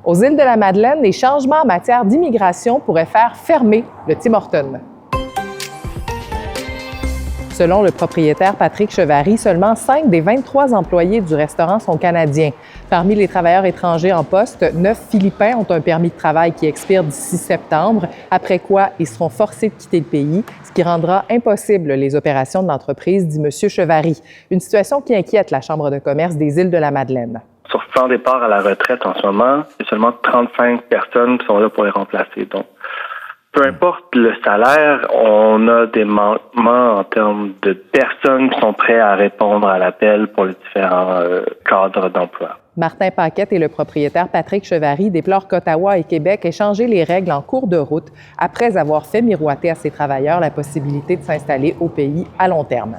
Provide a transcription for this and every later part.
Aux îles de la Madeleine, les changements en matière d'immigration pourraient faire fermer le Tim Hortons. Selon le propriétaire Patrick Chevary, seulement 5 des 23 employés du restaurant sont canadiens. Parmi les travailleurs étrangers en poste, 9 Philippins ont un permis de travail qui expire d'ici septembre, après quoi ils seront forcés de quitter le pays, ce qui rendra impossible les opérations de l'entreprise, dit M. Chevary. Une situation qui inquiète la Chambre de commerce des îles de la Madeleine. Sur 100 départs à la retraite en ce moment, il y a seulement 35 personnes qui sont là pour les remplacer. Donc, peu importe le salaire, on a des manquements en termes de personnes qui sont prêtes à répondre à l'appel pour les différents cadres d'emploi. Martin Paquette et le propriétaire Patrick Chevary déplorent qu'Ottawa et Québec aient changé les règles en cours de route après avoir fait miroiter à ces travailleurs la possibilité de s'installer au pays à long terme.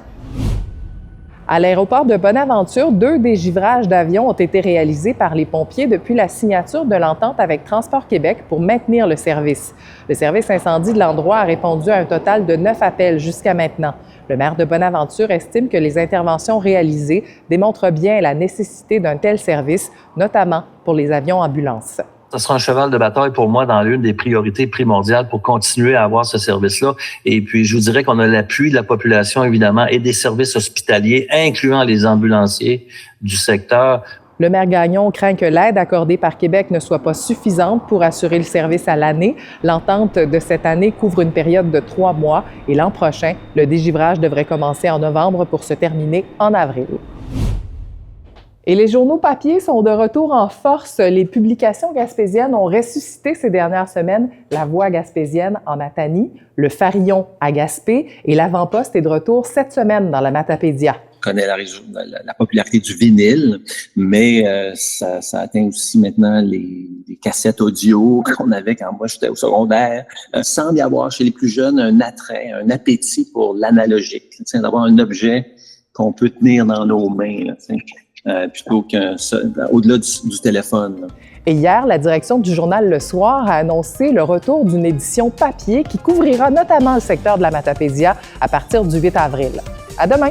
À l'aéroport de Bonaventure, 2 dégivrages d'avions ont été réalisés par les pompiers depuis la signature de l'entente avec Transport Québec pour maintenir le service. Le service incendie de l'endroit a répondu à un total de 9 appels jusqu'à maintenant. Le maire de Bonaventure estime que les interventions réalisées démontrent bien la nécessité d'un tel service, notamment pour les avions ambulances. Ça sera un cheval de bataille pour moi dans l'une des priorités primordiales pour continuer à avoir ce service-là. Et puis, je vous dirais qu'on a l'appui de la population, évidemment, et des services hospitaliers, incluant les ambulanciers du secteur. Le maire Gagnon craint que l'aide accordée par Québec ne soit pas suffisante pour assurer le service à l'année. L'entente de cette année couvre une période de 3 mois et l'an prochain, le dégivrage devrait commencer en novembre pour se terminer en avril. Et les journaux papier sont de retour en force. Les publications gaspésiennes ont ressuscité ces dernières semaines. La Voix gaspésienne en Matanie, le Farillon à Gaspé et l'Avant-Poste est de retour cette semaine dans la Matapédia. On connaît la popularité du vinyle, mais ça atteint aussi maintenant les cassettes audio qu'on avait quand moi j'étais au secondaire. Semble y avoir chez les plus jeunes un attrait, un appétit pour l'analogique, d'avoir un objet qu'on peut tenir dans nos mains. Plutôt qu'au-delà du téléphone. Là. Et hier, la direction du journal Le Soir a annoncé le retour d'une édition papier qui couvrira notamment le secteur de la Matapédia à partir du 8 avril. À demain!